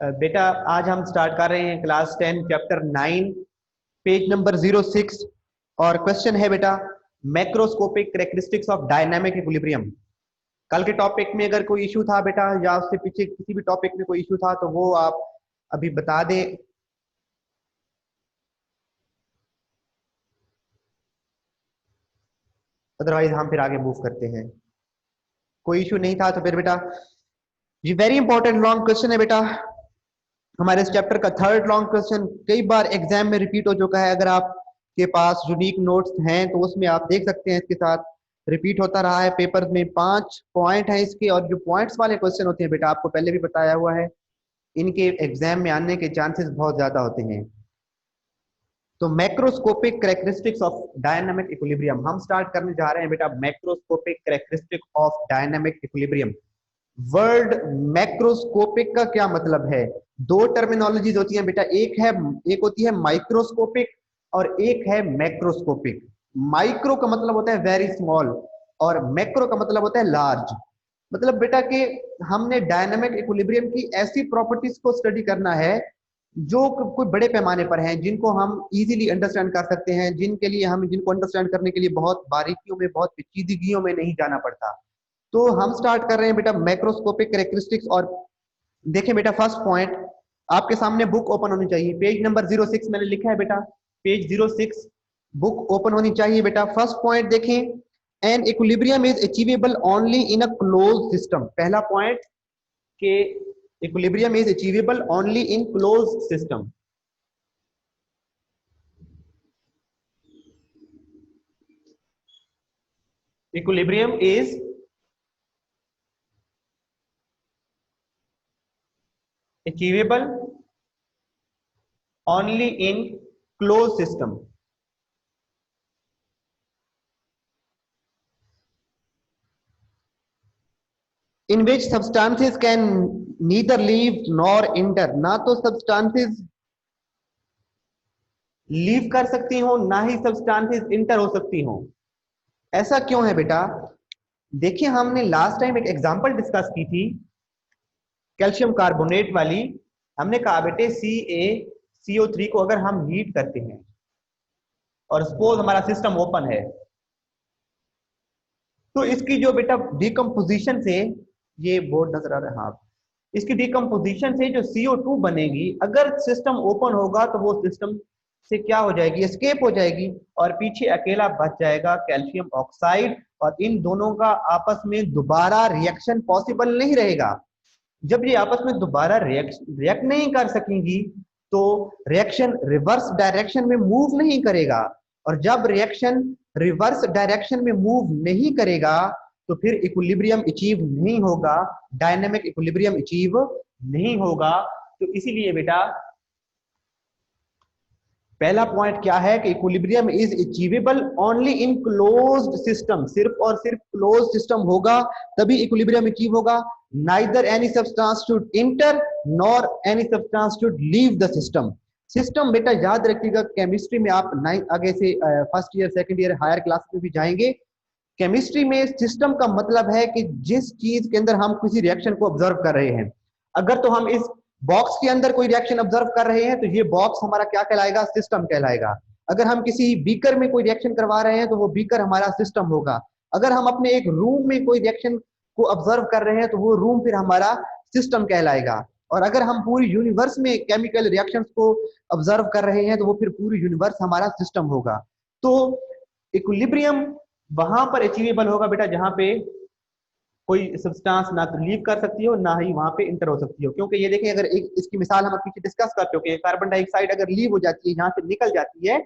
बेटा आज हम स्टार्ट कर रहे हैं क्लास 10 चैप्टर 9 पेज नंबर 06। और क्वेश्चन है बेटा macroscopic characteristics of dynamic equilibrium. कल के टॉपिक में अगर कोई इशू था बेटा या उससे पीछे किसी भी टॉपिक में कोई इशू था तो वो आप अभी बता दें, अदरवाइज हम फिर आगे मूव करते हैं। कोई इशू नहीं था तो फिर बेटा ये वेरी इंपॉर्टेंट लॉन्ग क्वेश्चन है बेटा, हमारे इस चैप्टर का थर्ड लॉन्ग क्वेश्चन कई बार एग्जाम में रिपीट हो चुका है। अगर आपके पास यूनिक नोट्स हैं तो उसमें आप देख सकते हैं, इसके साथ रिपीट होता रहा है। पेपर में 5 पॉइंट है इसके, और जो पॉइंट्स वाले क्वेश्चन होते हैं बेटा आपको पहले भी बताया हुआ है, इनके एग्जाम में आने के चांसेस बहुत ज्यादा होते हैं। तो macroscopic characteristics of dynamic equilibrium हम स्टार्ट करने जा रहे हैं बेटा। Macroscopic characteristic of dynamic equilibrium. Word macroscopic का क्या मतलब है? दो टर्मिनोलॉजीज होती हैं बेटा, एक होती है माइक्रोस्कोपिक और एक है मैक्रोस्कोपिक। माइक्रो का मतलब होता है वेरी स्मॉल और मैक्रो का मतलब होता है लार्ज। मतलब बेटा कि हमने डायनामिक इक्विलिब्रियम की ऐसी प्रॉपर्टीज को स्टडी करना है जो कोई बड़े पैमाने पर हैं, जिनको हम इजीली अंडरस्टैंड कर सकते हैं, जिनको अंडरस्टैंड करने के लिए बहुत बारीकियों में, बहुत पेचीदगियों में नहीं जाना पड़ता। तो हम स्टार्ट कर रहे हैं बेटा मैक्रोस्कोपिक कैरेक्टरिस्टिक्स। और देखें बेटा फर्स्ट पॉइंट आपके सामने बुक ओपन होनी चाहिए, पेज नंबर 06 मैंने लिखा है बेटा, पेज 06 बुक ओपन होनी चाहिए बेटा। फर्स्ट पॉइंट देखें, an equilibrium is achievable only in a close system. पहला पॉइंट के equilibrium is achievable only in close system. Equilibrium is achievable only in closed system. In which substances can neither leave nor enter। ना तो substances leave कर सकती हो, ना ही substances inter हो सकती हो। ऐसा क्यों है बेटा? देखिए हमने लास्ट टाइम एक एग्जांपल डिस्कस की थी कैल्शियम कार्बोनेट वाली। हमने कहा बेटे CaCO3 को अगर हम हीट करते हैं और सपोज हमारा सिस्टम ओपन है, तो इसकी जो बेटा डिकम्पोजिशन से, ये बोर्ड नजर आ रहा है, हाँ, इसकी डिकम्पोजिशन से जो CO2 बनेगी, अगर सिस्टम ओपन होगा तो वो सिस्टम से क्या हो जाएगी, एस्केप हो जाएगी और पीछे अकेला बच जाएगा कैल्शियम ऑक्साइड। और इन दोनों का आपस में दोबारा रिएक्शन पॉसिबल नहीं रहेगा। जब ये आपस में दोबारा रिएक्ट नहीं कर सकेंगी तो रिएक्शन रिवर्स डायरेक्शन में मूव नहीं करेगा, और जब रिएक्शन रिवर्स डायरेक्शन में मूव नहीं करेगा तो फिर इक्विलिब्रियम अचीव नहीं होगा, डायनामिक इक्विलिब्रियम अचीव नहीं होगा। तो इसीलिए बेटा पहला पॉइंट क्या है कि equilibrium is achievable only in closed system. सिर्फ और सिर्फ क्लोज सिस्टम होगा तभी इक्विलिब्रियम अचीव होगा। Neither any substance should enter nor any substance should leave the system. System बेटा याद रखिएगा, केमिस्ट्री में आप आगे से first year second year higher class में भी जाएंगे। केमिस्ट्री में सिस्टम का मतलब है कि जिस चीज के अंदर हम किसी रिएक्शन को ऑब्जर्व कर रहे हैं, अगर तो हम इस बॉक्स के अंदर कोई रिएक्शन ऑब्जर्व कर रहे हैं तो ये बॉक्स हमारा क्या कहलाएगा, सिस्टम कहलाएगा। अगर हम किसी बीकर में कोई रिएक्शन करवा रहे हैं तो वो बीकर हमारा सिस्टम होगा। अगर हम अपने एक रूम में कोई रिएक्शन को ऑब्जर्व कर रहे हैं तो वो रूम फिर हमारा सिस्टम कहलाएगा। और अगर हम पूरी यूनिवर्स में केमिकल रिएक्शंस को ऑब्जर्व कर रहे हैं तो वो फिर पूरी यूनिवर्स हमारा सिस्टम होगा। तो इक्विलिब्रियम वहां पर अचीवेबल होगा बेटा जहां पे कोई सब्सटेंस ना तो लीव कर सकती हो ना ही वहां पे इंटर हो सकती हो। क्योंकि ये देखें, अगर एक इसकी मिसाल हम पीछे डिस्कस कर चुके हैं, कार्बन डाइऑक्साइड अगर लीव हो जाती है, यहाँ से निकल जाती है,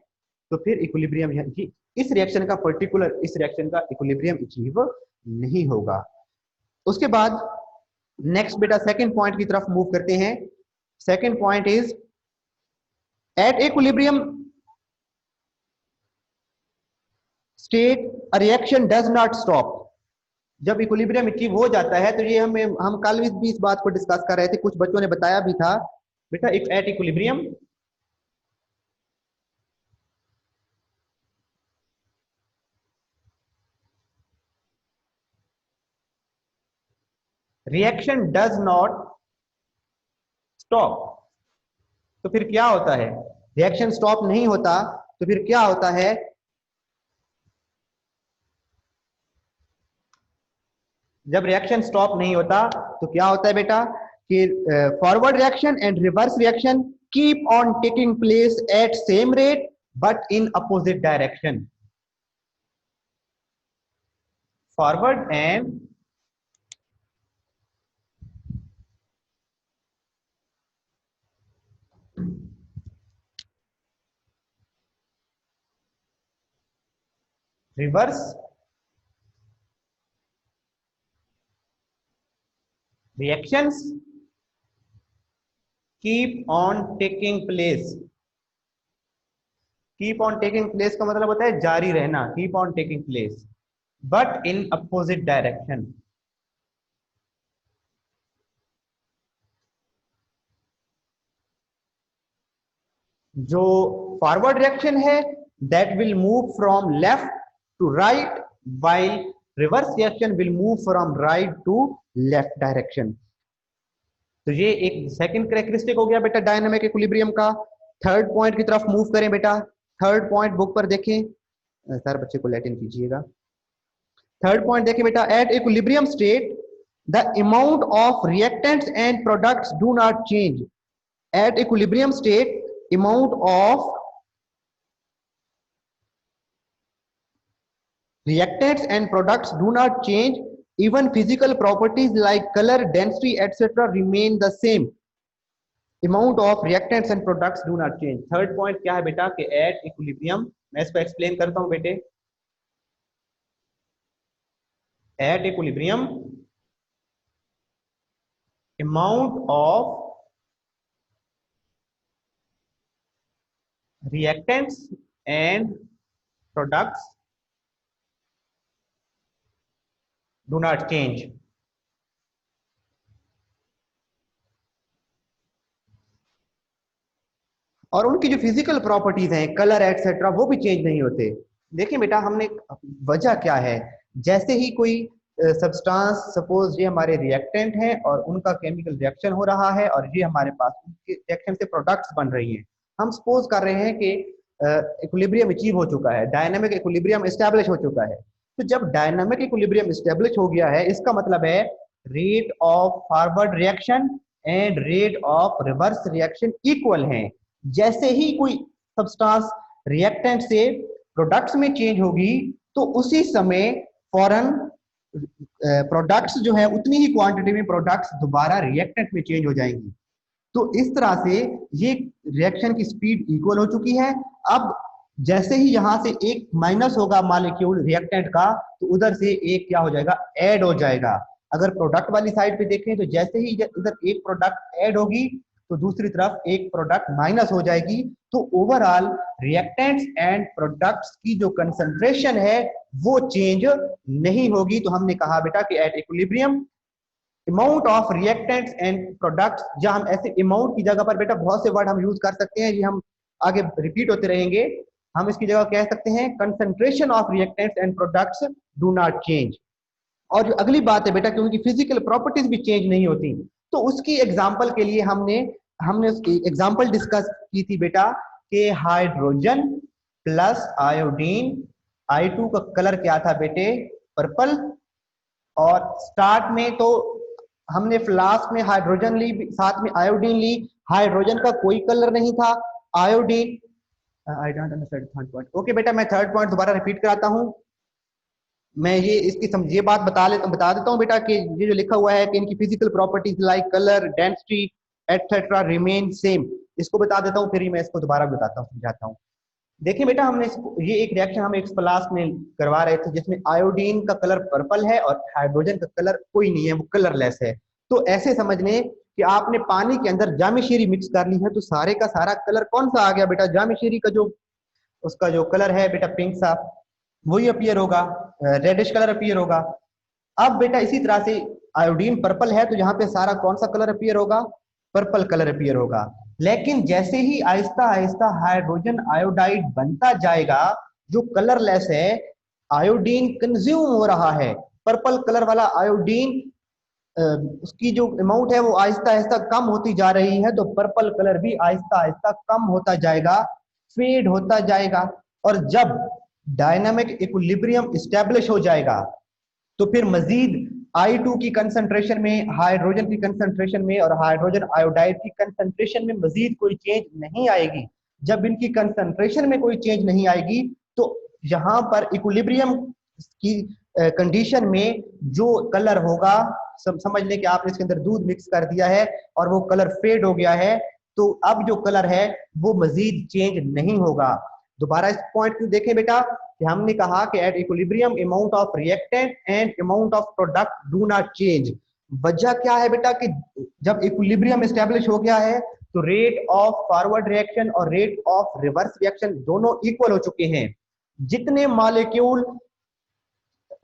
तो फिर इक्विलिब्रियम इस रिएक्शन का पर्टिकुलर इस रिएक्शन का इक्विलिब्रियम अचीव नहीं होगा। उसके बाद नेक्स्ट बेटा सेकंड पॉइंट की तरफ मूव करते हैं। Second point is at equilibrium state a reaction does not stop. जब इक्विलिब्रियम अचीव हो जाता है तो ये हम कल भी इस बात को डिस्कस कर रहे थे, कुछ बच्चों ने बताया भी था बेटा, if at equilibrium reaction does not stop. तो फिर क्या होता है, रिएक्शन स्टॉप नहीं होता तो फिर क्या होता है, जब रिएक्शन स्टॉप नहीं होता तो क्या होता है बेटा कि forward reaction and reverse reaction keep on taking place at same rate but in opposite direction. Forward and reverse reactions keep on taking place। keep on taking place का मतलब होता है जारी रहना, keep on taking place but in opposite direction। जो forward reaction है that will move from left to right while reverse reaction will move from right to left direction. तो ये एक सेकंड कैरेक्टरिस्टिक हो गया बेटा डायनामिक इक्विलिब्रियम का। Third point की तरफ मूव करें बेटा। थर्ड पॉइंट बुक पर देखें, सर बच्चे को लैटिन कीजिएगा। थर्ड पॉइंट देखिए बेटा, at equilibrium state the amount of reactants and products do not change. At equilibrium state amount of reactants and products do not change, even physical properties like color, density etc remain the same। amount of reactants and products do not change। Third point क्या है बेटा कि at equilibrium, मैं इसको explain करता हूं बेटे। At equilibrium amount of reactants and products do not change। और उनकी जो फिजिकल प्रॉपर्टीज हैं कलर एटसेट्रा वो भी चेंज नहीं होते। देखिए बेटा हमने वजह क्या है, जैसे ही कोई सब्सटेंस सपोज ये हमारे रिएक्टेंट हैं और उनका केमिकल रिएक्शन हो रहा है और ये हमारे पास उनके रिएक्शन से प्रोडक्ट्स बन रही हैं, हम सपोज कर रहे हैं कि इक्विलिब्रियम अचीव हो चुका है, डायनामिक इक्विलिब्रियम एस्टैब्लिश हो चुका है। तो जब डायनामिक इक्विलिब्रियम एस्टैब्लिश हो गया है इसका मतलब है rate of forward reaction and rate of reverse reaction equal हैं। जैसे ही कोई सब्सटेंस रिएक्टेंट से प्रोडक्ट्स में चेंज होगी तो उसी समय फौरन प्रोडक्ट्स जो है उतनी ही क्वांटिटी में प्रोडक्ट्स दोबारा रिएक्टेंट में चेंज हो जाएंगी। तो इस तरह से ये रिएक्शन की स्पीड इक्वल हो चुकी है। अब जैसे ही यहां से एक माइनस होगा मॉलिक्यूल रिएक्टेंट का तो उधर से एक क्या हो जाएगा, ऐड हो जाएगा। अगर प्रोडक्ट वाली साइड पे देखें तो जैसे ही इधर एक प्रोडक्ट ऐड होगी तो दूसरी तरफ एक प्रोडक्ट माइनस हो जाएगी। तो ओवरऑल रिएक्टेंट्स एंड प्रोडक्ट्स की जो कंसंट्रेशन है वो चेंज नहीं होगी। तो हमने कहा बेटा कि at equilibrium amount of reactants and products, जहां हम ऐसे अमाउंट की जगह पर बेटा बहुत से वर्ड हम यूज कर सकते हैं, ये हम आगे रिपीट होते रहेंगे। हम इसकी जगह कह सकते हैं concentration of reactants and products do not change. और जो अगली बात है बेटा कि उनकी फिजिकल प्रॉपर्टीज भी चेंज नहीं होती, तो उसकी एग्जांपल के लिए हमने उसकी एग्जांपल डिस्कस की थी बेटा कि हाइड्रोजन प्लस आयोडीन, I2 का कलर क्या था बेटे, पर्पल। और स्टार्ट में तो हमने फ्लास्क में हाइड्रोजन ली, साथ में आयोडीन ली। हाइड्रोजन का कोई कलर नहीं था, iodine I don't understand third point. Okay बेटा मैं थर्ड पॉइंट दोबारा रिपीट कराता हूं। मैं ये इसकी ये बात बता देता हूं बेटा कि ये जो लिखा हुआ है कि इनकी physical properties like colour, density etcetera remain same, इसको बता देता हूं फिर ही मैं इसको दोबारा बताता हूं, समझाता हूं। देखिए बेटा हमने ये एक रिएक्शन हम एक फ्लास्क में करवा रहे थे जिसमें आयोडीन का कलर पर्पल है और हाइड्रोजन का कलर कोई नहीं है, वो कलरलेस है। तो ऐसे समझ लें कि आपने पानी के अंदर जामिश्री मिक्स कर ली है तो सारे का सारा कलर कौन सा आ गया बेटा, जामिश्री का जो उसका जो कलर है बेटा पिंक सा वही अपीयर होगा, रेडिश कलर अपीयर होगा। अब बेटा इसी तरह से आयोडीन पर्पल है तो यहाँ पे सारा कौन सा कलर अपीयर होगा, पर्पल कलर अपीयर होगा। लेकिन जैसे ही आहिस्ता आहिस्ता हाइड्रोजन आयोडाइड बनता जाएगा, जो कलरलेस है, आयोडीन कंज्यूम हो रहा है, पर्पल कलर वाला आयोडीन उसकी जो अमाउंट है वो आहिस्ता आहिस्ता कम होती जा रही है, तो पर्पल कलर भी आहिस्ता आहिस्ता कम होता जाएगा, फेड होता जाएगा। और जब डायनामिक इक्विलिब्रियम स्टैब्लिश हो जाएगा तो फिर मजीद I2 की कंसंट्रेशन में, हाइड्रोजन की कंसंट्रेशन में और हाइड्रोजन आयोडाइड की कंसंट्रेशन में मजीद कोई चेंज नहीं आएगी। जब इनकी कंसंट्रेशन में कोई चेंज नहीं आएगी तो यहां पर इक्विलिब्रियम की कंडीशन में जो कलर होगा, समझ लें कि आपने इसके अंदर दूध मिक्स कर दिया है और वो कलर फेड हो गया है, तो अब जो कलर है वो मजीद चेंज नहीं होगा। दोबारा इस पॉइंट को देखें बेटा कि हमने कहा कि at equilibrium amount of reactant and amount of product do not change. वजह क्या है बेटा कि जब इक्विलिब्रियम एस्टेब्लिश हो गया है तो रेट ऑफ फॉरवर्ड रिएक्शन और रेट ऑफ रिवर्स रिएक्शन दोनों इक्वल हो चुके हैं। जितने मॉलिक्यूल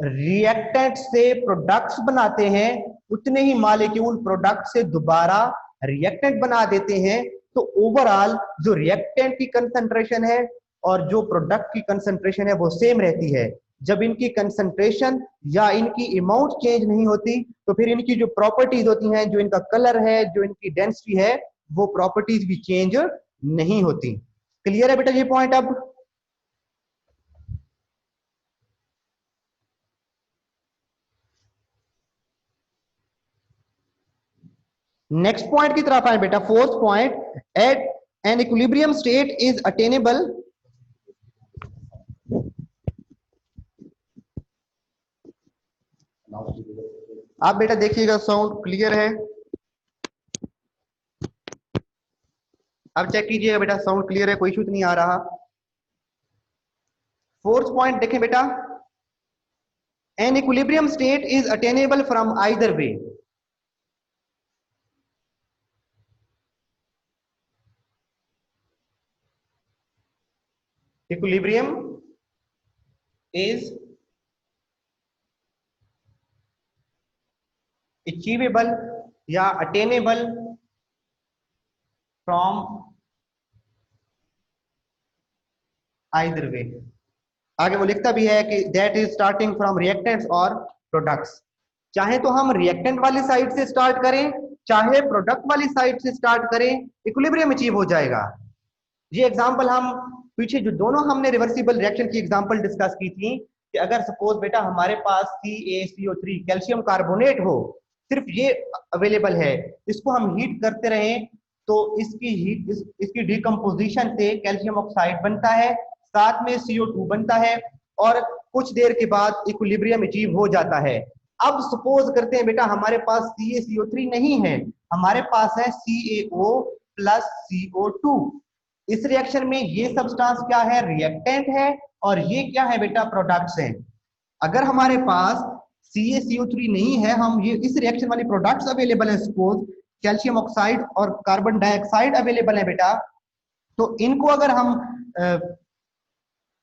रिएक्टेंट से प्रोडक्ट्स बनाते हैं उतने ही मॉलिक्यूल प्रोडक्ट से दोबारा रिएक्टेंट बना देते हैं। तो ओवरऑल जो रिएक्टेंट की कंसंट्रेशन है और जो प्रोडक्ट की कंसंट्रेशन है वो सेम रहती है। जब इनकी कंसंट्रेशन या इनकी अमाउंट चेंज नहीं होती तो फिर इनकी जो प्रॉपर्टीज होती हैं, जो इनका कलर है, जो इनकी डेंसिटी है, वो प्रॉपर्टीज भी चेंज नहीं होती। क्लियर है बेटा ये पॉइंट? अब नेक्स्ट पॉइंट की तरफ आए बेटा, fourth point, at an equilibrium state is attainable. आप बेटा देखिएगा साउंड क्लियर है? अब चेक कीजिएगा बेटा साउंड क्लियर है, कोई इशू तो नहीं आ रहा। फोर्थ पॉइंट देखें बेटा, N equilibrium state is attainable from either way. Equilibrium is achievable या अटेनेबल फ्रॉम आइदर वे। आगे वो लिखता भी है कि that is starting from reactants और प्रोडक्ट्स। चाहे तो हम रिएक्टेंट वाली साइड से स्टार्ट करें, चाहे प्रोडक्ट वाली साइड से स्टार्ट करें, इक्विलिब्रियम अचीव हो जाएगा। ये एग्जांपल हम पीछे जो दोनों हमने रिवर्सिबल रिएक्शन की एग्जांपल डिस्कस की थी कि अगर सपोज बेटा हमारे पास CaCO3 कैल्शियम कार्बोनेट हो, सिर्फ ये अवेलेबल है, इसको हम हीट करते रहें तो इसकी हीट इसकी डिकम्पोजिशन से कैल्शियम ऑक्साइड बनता है, साथ में CO2 बनता है और कुछ देर के बाद इक्विलिब्रियम अचीव हो जाता है। अब सपोज करते हैं बेटा हमारे पास CaCO3 नहीं है, हमारे पास है CaO प्लस CO2। इस रिएक्शन में ये सब्सटेंस क्या है? रिएक्टेंट है और ये क्या है बेटा? प्रोडक्ट्स हैं। अगर हमारे पास CaCO3 नहीं है, हम ये इस रिएक्शन वाली प्रोडक्ट्स अवेलेबल है, सपोज कैल्शियम ऑक्साइड और कार्बन डाइऑक्साइड अवेलेबल है बेटा, तो इनको अगर हम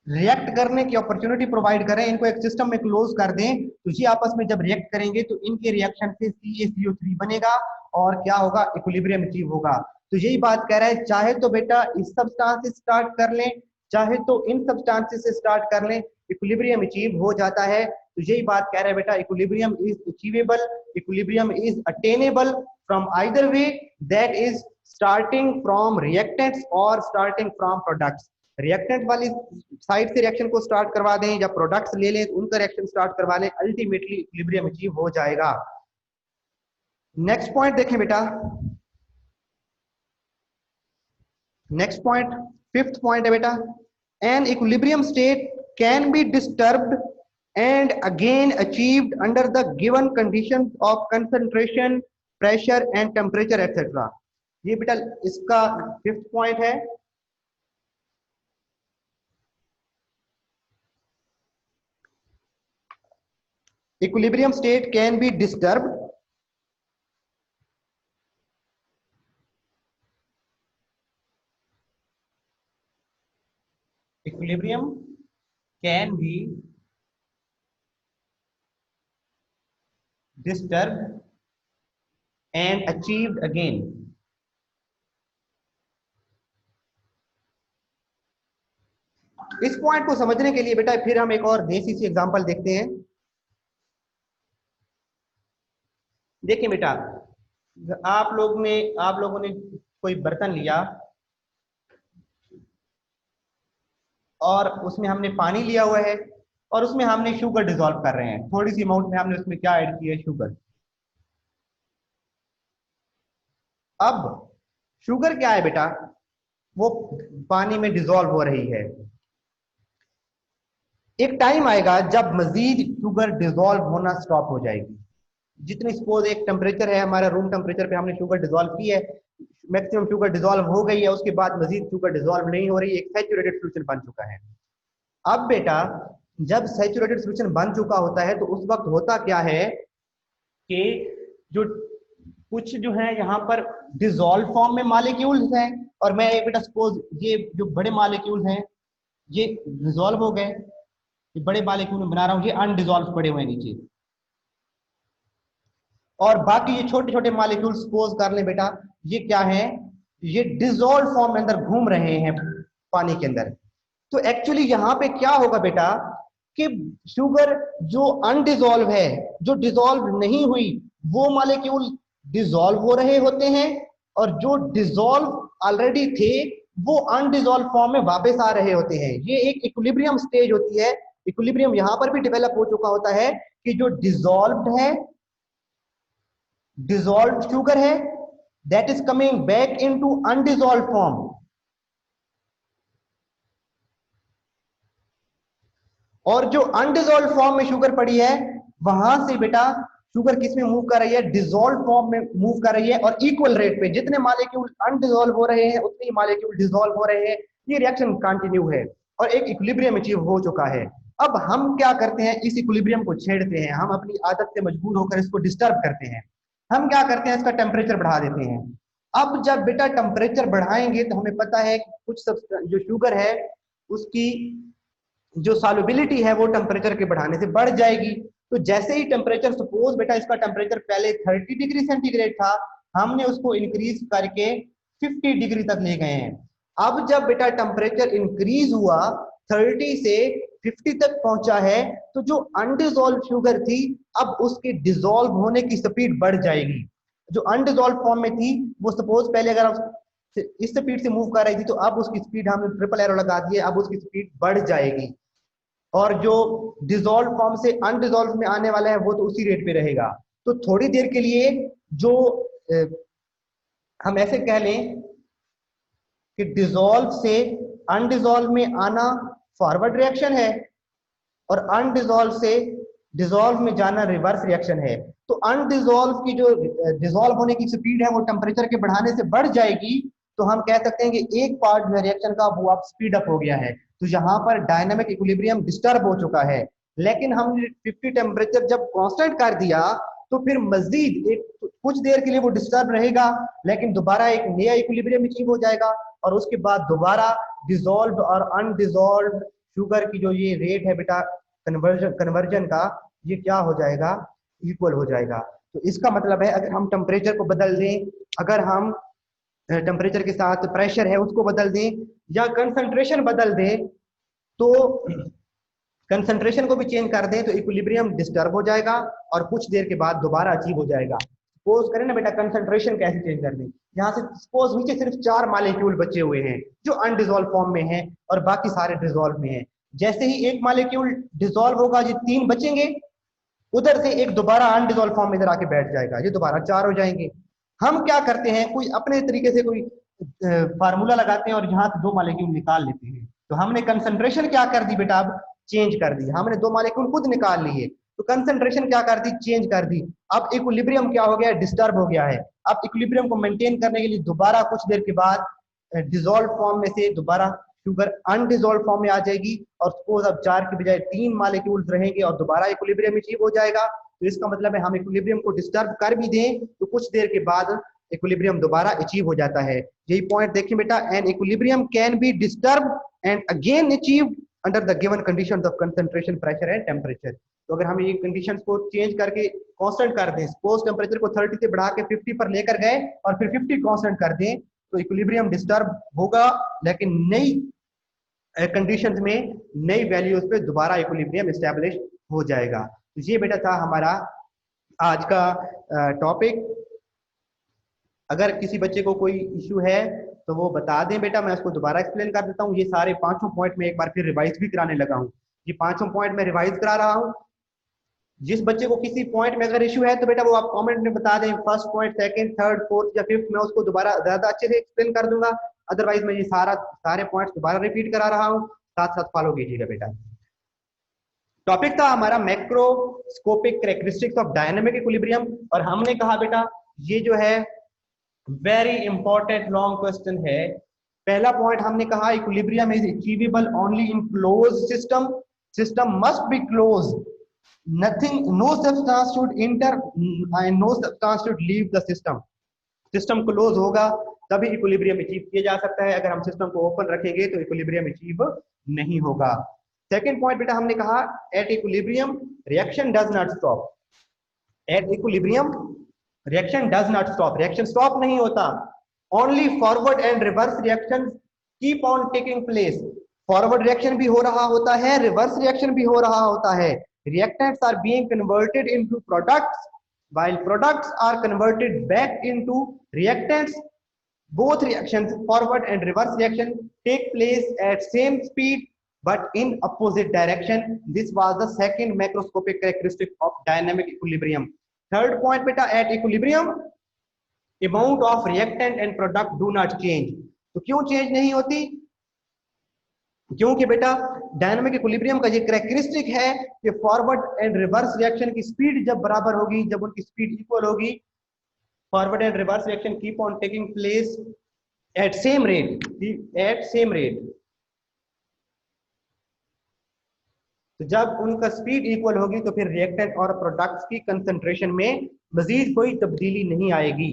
रिएक्ट करने की अपॉर्चुनिटी प्रोवाइड करें, इनको एक सिस्टम में क्लोज कर दें, तो ये आपस में जब रिएक्ट करेंगे तो इनके रिएक्शन से CaCO3 बनेगा और क्या होगा? इक्विलिब्रियम अचीव होगा। तो यही बात कह रहा है, चाहे तो बेटा इस सब्सटेंस से स्टार्ट कर लें, चाहे तो इन सब्सटेंसेस से स्टार्ट कर लें, इक्विलिब्रियम अचीव हो जाता है। तो यही बात कह रहा है बेटा, equilibrium is achievable, equilibrium is attainable from either way, that is starting from reactants और स्टार्टिंग फ्रॉम प्रोडक्ट्स। रिएक्टेंट वाली साइड से रिएक्शन को स्टार्ट करवा दें या प्रोडक्ट्स ले लें, उनका रिएक्शन स्टार्ट करवा लें, अल्टीमेटली इक्विलिब्रियम अचीव हो जाएगा। नेक्स्ट पॉइंट देखें बेटा, नेक्स्ट पॉइंट, फिफ्थ पॉइंट है बेटा, N equilibrium state can be disturbed and again achieved under the given conditions of concentration, pressure and temperature etcetera. ये बेटा इसका फिफ्थ पॉइंट है। Equilibrium state can be disturbed equilibrium can be disturbed and achieved again। इस point को समझने के लिए बेटा फिर हम एक और देसी सी एग्जांपल देखते हैं। देखिए बेटा, आप लोगों ने कोई बर्तन लिया और उसमें हमने पानी लिया हुआ है और उसमें हमने शुगर डिसॉल्व कर रहे हैं, थोड़ी सी अमाउंट में हमने उसमें क्या ऐड किया है, शुगर। अब शुगर क्या है बेटा, वो पानी में डिसॉल्व हो रही है। एक टाइम आएगा जब मजीद शुगर डिसॉल्व होना स्टॉप हो जाएगी। जितनी सपोज एक टेम्परेचर है हमारा, रूम टेम्परेचर पे हमने शुगर डिसॉल्व की है, मैक्सिमम शुगर डिसॉल्व हो गई है, उसके बाद मजीद शुगर डिसॉल्व नहीं हो रही, एक सैचुरेटेड सोल्यूशन बन चुका है। अब बेटा, जब सैचुरेटेड सोल्यूशन बन चुका होता है तो उस वक्त होता क्या है कि जो कुछ जो है यहाँ पर डिसॉल्व फॉर्म में मालिक्यूल्स हैं, और मैं एक बेटा सपोज ये जो बड़े मालिक्यूल्स हैं ये डिसॉल्व हो गए, ये बड़े मालिक्यूल में बना रहा हूँ, ये अनडिसॉल्व पड़े हुए हैं नीचे, और बाकी ये छोटे छोटे मालिक्यूल सपोज कर लें बेटा, ये क्या है, ये डिसॉल्व फॉर्म में अंदर घूम रहे हैं पानी के अंदर। तो एक्चुअली यहाँ पे क्या होगा बेटा कि शुगर जो अनडिसॉल्व है, जो डिसॉल्व नहीं हुई, वो मॉलिक्यूल डिसॉल्व हो रहे होते हैं, और जो डिसॉल्व ऑलरेडी थे वो अनडिसॉल्व फॉर्म में वापस आ रहे होते हैं। ये एक इक्विलिब्रियम स्टेज होती है। इक्विलिब्रियम यहां पर भी डेवलप हो चुका होता है कि जो डिसॉल्व्ड है, डिसॉल्व्ड शुगर है, that is coming back into undissolved form. और जो अनडिसॉल्व फॉर्म में शुगर पड़ी है, वहां से बेटा शुगर किस में मूव कर रही है, डिसॉल्व फॉर्म में मूव कर रही है, और इक्वल रेट पे जितने मॉलिक्यूल अनडिसॉल्व हो रहे हैं उतने ही मॉलिक्यूल डिसॉल्व हो रहे हैं। ये रिएक्शन कंटिन्यू है और एक इक्विलिब्रियम अचीव हो चुका है। अब हम क्या करते हैं, इस इक्विलिब्रियम को छेड़ते हैं, हम अपनी आदत से मजबूर होकर इसको डिस्टर्ब करते हैं। हम क्या करते हैं, इसका टेम्परेचर बढ़ा देते हैं। अब जब बेटा टेम्परेचर बढ़ाएंगे तो हमें पता है कुछ जो शुगर है उसकी जो सॉल्युबिलिटी है वो टेम्परेचर के बढ़ाने से बढ़ जाएगी। तो जैसे ही टेम्परेचर, सपोज बेटा इसका टेम्परेचर पहले 30 डिग्री सेंटीग्रेड था, हमने उसको इंक्रीज करके 50 डिग्री तक ले गए हैं। अब जब बेटा टेम्परेचर इंक्रीज हुआ 30 से 50 तक पहुंचा है, तो जो अनडिसॉल्व शुगर थी अब उसके डिसॉल्व होने की स्पीड बढ़ जाएगी। जो अनडिसॉल्व फॉर्म में थी वो सपोज पहले अगर इस स्पीड से मूव कर रही थी, तो अब उसकी स्पीड हमने ट्रिपल एरो लगा दी है, अब उसकी स्पीड बढ़ जाएगी। और जो डिसॉल्व फॉर्म से अनडिसॉल्व में आने वाला है वो तो उसी रेट पे रहेगा। तो थोड़ी देर के लिए जो हम ऐसे कह लें कि डिसॉल्व से अनडिसॉल्व में आना फॉरवर्ड रिएक्शन है, और अनडिसॉल्व से डिसॉल्व में जाना रिवर्स रिएक्शन है। तो अनडिसॉल्व की जो डिसॉल्व होने की स्पीड है वो टेम्परेचर के बढ़ाने से बढ़ जाएगी। तो हम कह सकते हैं कि एक पार्ट जो रिएक्शन का वो अब स्पीड अप हो गया है। तो यहाँ पर डायनामिक इक्विलिब्रियम डिस्टर्ब हो चुका है। लेकिन हमने 50 टेम्परेचर जब कांस्टेंट कर दिया तो फिर मजीद एक कुछ देर के लिए वो डिस्टर्ब रहेगा, लेकिन दोबारा एक नया इक्विलिब्रियम अचीव हो जाएगा, और उसके बाद दोबारा डिसॉल्व और अनडिसॉल्व शुगर की जो ये रेट है बेटा कन्वर्जन का, ये क्या हो जाएगा, इक्वल हो जाएगा। तो इसका मतलब है अगर हम टेम्परेचर को बदल दें, अगर हम टेम्परेचर के साथ प्रेशर है उसको बदल दें, या कंसंट्रेशन बदल दें, तो कंसंट्रेशन को भी चेंज कर दें तो इक्विलिब्रियम डिस्टर्ब हो जाएगा और कुछ देर के बाद दोबारा अचीव हो जाएगा। सपोज करें ना बेटा, कंसंट्रेशन कैसे चेंज कर दें, यहाँ से सपोज नीचे सिर्फ 4 मॉलिक्यूल बचे हुए हैं जो अनडिसॉल्व फॉर्म में हैं और बाकी सारे डिसॉल्व में हैं। जैसे ही एक मॉलिक्यूल डिसॉल्व होगा ये 3 बचेंगे, उधर से एक दोबारा अनडिसॉल्व फॉर्म में इधर आके बैठ जाएगा, ये दोबारा 4 हो जाएंगे। हम क्या करते हैं, कोई अपने तरीके से कोई फार्मूला लगाते हैं और यहाँ से 2 मॉलिक्यूल निकाल लेते हैं। तो हमने कंसंट्रेशन क्या कर दी बेटा, अब चेंज कर दी, हमने 2 मॉलिक्यूल खुद निकाल लिए, तो कंसंट्रेशन क्या कर दी, चेंज कर दी। अब इक्विलिब्रियम क्या हो गया, डिस्टर्ब हो गया है। अब इक्विलिब्रियम को मेंटेन करने के लिए दोबारा कुछ देर के बाद डिसॉल्व फॉर्म में से दोबारा शुगर अनडिसॉल्व फॉर्म में आ जाएगी, और सपोज अब 4 की बजाय 3 मॉलिक्यूल्स रहेंगे और दोबारा इक्विलिब्रियम अचीव हो जाएगा। तो इसका मतलब है हम इक्विलिब्रियम को डिस्टर्ब कर भी दें तो कुछ देर के बाद इक्विलिब्रियम दोबारा अचीव हो जाता है। यही पॉइंट देखिए बेटा, an equilibrium can be disturb and again achieve under the given conditions of concentration, pressure and temperature. तो अगर हम ये कंडीशंस को चेंज करके कांस्टेंट कर दें, सपोज टेम्परेचर को 30 से बढ़ा के 50 पर लेकर गए और फिर 50 कांस्टेंट कर दें, तो इक्विलिब्रियम डिस्टर्ब होगा, लेकिन नई कंडीशंस में नई वैल्यूज पे दोबारा इक्विलिब्रियम एस्टैब्लिश हो जाएगा। तो ये बेटा था हमारा आज का टॉपिक। अगर किसी बच्चे को कोई इश्यू है तो वो बता दें बेटा, मैं उसको दोबारा एक्सप्लेन कर देता हूँ। ये सारे पांचों पॉइंट में एक बार फिर रिवाइज भी कराने लगा हूँ। ये पांचों पॉइंट में रिवाइज करा रहा हूँ। जिस बच्चे को किसी पॉइंट में अगर इश्यू है तो बेटा वो आप कमेंट में बता दें, first point, second, third, fourth या फिफ्थ, मैं उसको दोबारा ज्यादा अच्छे से एक्सप्लेन कर दूंगा। अदरवाइज मैं ये सारे पॉइंट्स दोबारा रिपीट करा रहा हूँ, साथ साथ फॉलो कीजिएगा बेटा। टॉपिक था हमारा macroscopic characteristics of dynamic equilibrium, और हमने कहा बेटा ये जो है वेरी इंपॉर्टेंट लॉन्ग क्वेश्चन है। पहला पॉइंट हमने कहा equilibrium is achievable only in close system, system must be close, nothing, no substance should enter and no substance should leave the system. System close होगा तभी इक्विलिब्रियम अचीव किया जा सकता है, अगर हम सिस्टम को ओपन रखेंगे तो इक्विलिब्रियम अचीव नहीं होगा। सेकंड पॉइंट बेटा हमने कहा at equilibrium reaction does not stop, at equilibrium reaction does not stop, reaction stop नहीं होता, only forward and reverse reaction keep on taking place. Forward reaction भी हो रहा होता है, रिवर्स रिएक्शन भी हो रहा होता है। Reactants are being converted into products, while products are converted back into reactants. Both reactions, forward and reverse reaction, take place at same speed but in opposite direction. This was the second macroscopic characteristic of dynamic equilibrium. Third point beta, at equilibrium amount of reactant and product do not change. तो क्यों change नहीं होती? क्योंकि बेटा dynamic equilibrium का ये characteristic है कि फॉरवर्ड एंड रिवर्स रिएक्शन की स्पीड जब बराबर होगी, जब उनकी स्पीड इक्वल होगी, forward and reverse reaction keep on taking place at same rate, at same rate. तो जब उनका स्पीड इक्वल होगी तो फिर रिएक्टेंट और प्रोडक्ट्स की कंसंट्रेशन में मजीद कोई तब्दीली नहीं आएगी।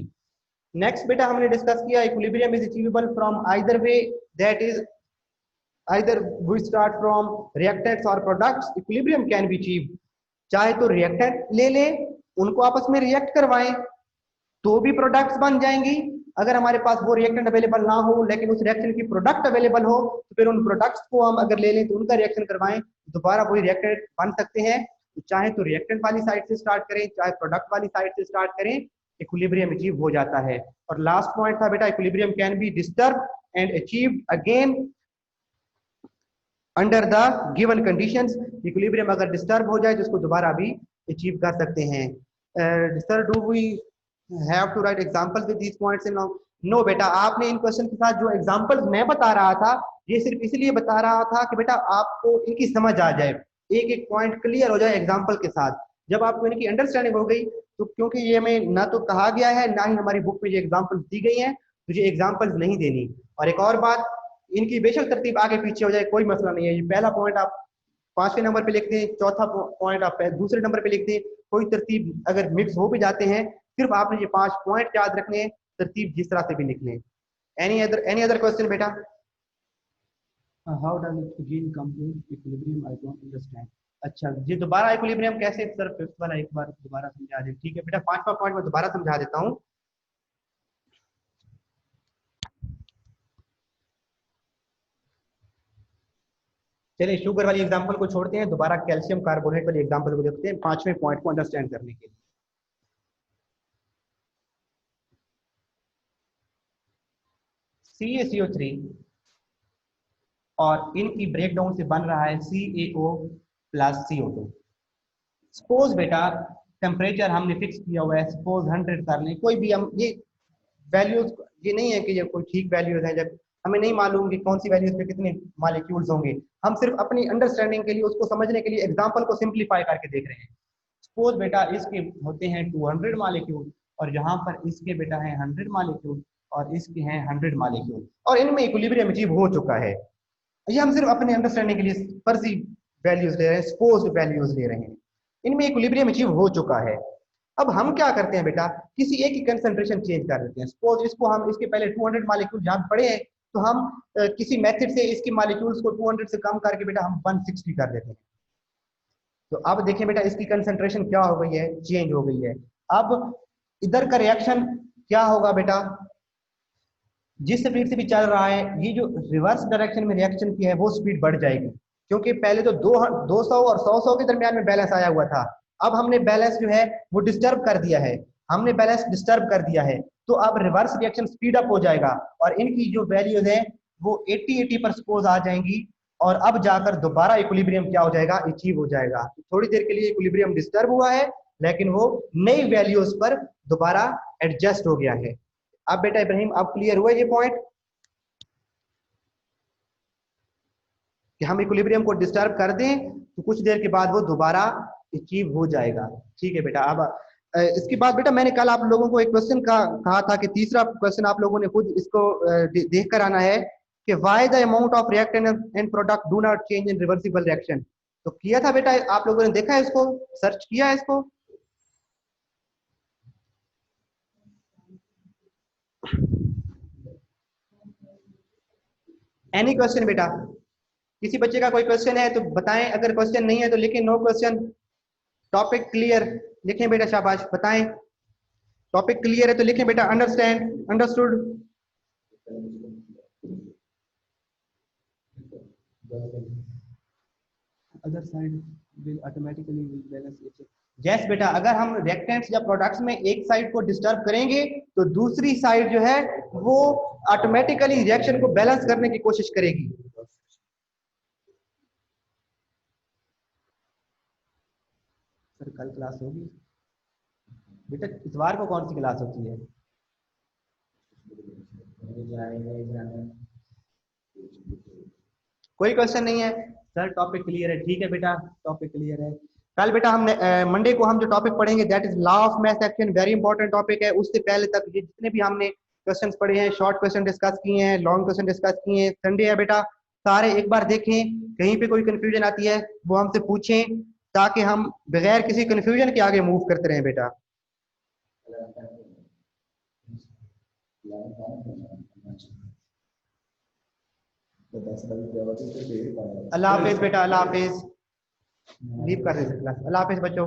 नेक्स्ट बेटा हमने डिस्कस किया equilibrium is achievable from either way, that is either we start from reactants or products, equilibrium can be achieved। चाहे तो रिएक्टेंट ले ले, उनको आपस में रिएक्ट करवाएं तो भी प्रोडक्ट्स बन जाएंगी। अगर हमारे पास वो रिएक्टेंट अवेलेबल ना हो लेकिन उस रिएक्शन की प्रोडक्ट अवेलेबल हो तो फिर उन प्रोडक्ट्स को हम अगर ले लें तो उनका रिएक्शन करवाएं, दोबारा वही रिएक्टेंट बन सकते हैं। तो चाहे तो रिएक्टेंट वाली साइड से स्टार्ट करें, चाहे प्रोडक्ट वाली साइड से स्टार्ट करें, इक्विलिब्रियम अचीव हो जाता है। और लास्ट पॉइंट था बेटा equilibrium can be disturb and achieved again under the given conditions. Equilibrium अगर डिस्टर्ब हो जाए तो उसको दोबारा भी अचीव कर सकते हैं। Sir do we have to write examples with these points in? No बेटा, आपने इन क्वेश्चन के साथ जो एग्जांपल्स मैं बता रहा था ये सिर्फ इसलिए बता रहा था कि बेटा आपको इनकी समझ आ जाए, एक एक पॉइंट क्लियर हो जाए एग्जांपल के साथ। जब आपको इनकी अंडरस्टैंडिंग हो गई तो, क्योंकि ये हमें ना तो कहा गया है ना ही हमारी बुक में ये एग्जांपल्स दी गई हैं, तो ये एग्जांपल्स नहीं देनी। और एक और बात, इनकी बेशक तरतीब आगे पीछे हो जाए कोई मसला नहीं है। ये पहला पॉइंट आप 5वें नंबर पे लिखते हैं, चौथा पॉइंट आप दूसरे नंबर पे लिखते हैं, कोई तरतीब अगर मिक्स हो भी जाते हैं सिर्फ आपने ये 5 पॉइंट याद रखने हैं, तरतीब जिस तरह से भी लिख लें। एनी अदर क्वेश्चन बेटा? How does it complete equilibrium, I don't understand. अच्छा जी, दोबारा इक्विलिब्रियम कैसे सर, फिफ्थ वाला एक बार दोबारा समझा दें। ठीक है बेटा, 5वां पॉइंट मैं दोबारा समझा देता हूँ। चलिए शुगर वाली एग्जांपल को छोड़ते हैं, दोबारा कैल्शियम कार्बोनेट वाली एग्जांपल को देखते हैं 5वें पॉइंट को अंडरस्टैंड करने के लिए। CaCO3 और इनकी ब्रेकडाउन से बन रहा है CaO प्लस CO2। सपोज बेटा टेम्परेचर हमने फिक्स किया हुआ है, सपोज 100 कर लें, कोई भी हम ये वैल्यूज, ये नहीं है कि ये कोई ठीक वैल्यूज है, जब हमें नहीं मालूम कि कौन सी वैल्यूज पे कितने मॉलिक्यूल्स होंगे, हम सिर्फ अपनी अंडरस्टैंडिंग के लिए, उसको समझने के लिए एग्जांपल को सिंप्लीफाई करके देख रहे हैं। सपोज बेटा इसके होते हैं 200 मॉलिक्यूल और यहाँ पर इसके बेटा है 100 मॉलिक्यूल और इसके हैं 100 मॉलिक्यूल, और इनमें इक्विलिब्रियम अचीव हो चुका है। ये हम सिर्फ अपने अंडरस्टैंडिंग के लिए फर्जी वैल्यूज ले रहे हैं, सपोज्ड वैल्यूज ले रहे हैं, इनमें इक्विलिब्रियम अचीव हो चुका है। अब हम क्या करते हैं बेटा, किसी एक की कंसंट्रेशन चेंज कर देते हैं। सपोज इसको हम, इसके पहले 200 मॉलिक्यूल जहां पड़े हैं तो हम किसी मेथड से इसकी मॉलिक्यूल्स को 200 से कम करके बेटा हम 160 कर देते हैं। तो अब देखिए बेटा इसकी कंसंट्रेशन क्या हो गई है, चेंज हो गई है। अब इधर का रिएक्शन क्या होगा बेटा, जिस स्पीड से भी चल रहा है, ये जो रिवर्स डायरेक्शन में रिएक्शन की है वो स्पीड बढ़ जाएगी, क्योंकि पहले तो 200 और 100 के दरमियान में बैलेंस आया हुआ था, अब हमने बैलेंस जो है वो डिस्टर्ब कर दिया है, हमने बैलेंस डिस्टर्ब कर दिया है, तो अब रिवर्स रिएक्शन स्पीड अप हो जाएगा और इनकी जो वैल्यूज है वो 80 पर सपोज आ जाएंगी और अब जाकर दोबारा इक्विलिब्रियम क्या हो जाएगा, अचीव हो जाएगा। थोड़ी देर के लिए इक्विलिब्रियम डिस्टर्ब हुआ है लेकिन वो नई वैल्यूज पर दोबारा एडजस्ट हो गया है। अब बेटा इब्राहिम अब क्लियर हुआ ये पॉइंट कि हम इक्विलिब्रियम को डिस्टर्ब कर दें तो कुछ देर के बाद वो दोबारा अचीव हो जाएगा। ठीक है बेटा। अब इसके बाद बेटा मैंने कल आप लोगों को एक क्वेश्चन का कहा था कि तीसरा क्वेश्चन आप लोगों ने खुद इसको देख कर आना है कि why the amount of reactant and product do not change in reversible reaction. तो किया था बेटा, आप लोगों ने देखा है इसको, सर्च किया है इसको? एनी क्वेश्चन बेटा? किसी बच्चे का कोई क्वेश्चन है तो बताएं, अगर क्वेश्चन नहीं है तो लिखें नो क्वेश्चन। टॉपिक क्लियर लिखें बेटा, शाबाश बताएं। टॉपिक क्लियर है तो लिखें बेटा understand, understood. Other side will automatically balance it. Yes बेटा, अगर हम रिएक्टेंट्स या प्रोडक्ट्स में एक साइड को डिस्टर्ब करेंगे तो दूसरी साइड जो है वो ऑटोमेटिकली रिएक्शन को बैलेंस करने की कोशिश करेगी। सर कल क्लास होगी बेटा? इतवार को कौन सी क्लास होती है? कोई क्वेश्चन नहीं है सर? टॉपिक क्लियर है, ठीक है बेटा, टॉपिक क्लियर है। कल बेटा हमने मंडे को हम जो टॉपिक पढ़ेंगे that is law of math action, very important topic है। उससे पहले तक ये जितने भी हमने क्वेश्चंस पढ़े हैं, शॉर्ट क्वेश्चन डिस्कस किए हैं, लॉन्ग क्वेश्चन डिस्कस किए हैं, संडे है बेटा, सारे एक बार देखें। कहीं पे कोई कंफ्यूजन आती है वो हमसे पूछें ताकि हम बगैर किसी कंफ्यूजन के आगे मूव करते रहें बेटा। अल्लाह हाफिज बेटा, अल्लाह हाफिज। लीव कर दे क्लास। अल्लाह हाफिज बच्चों।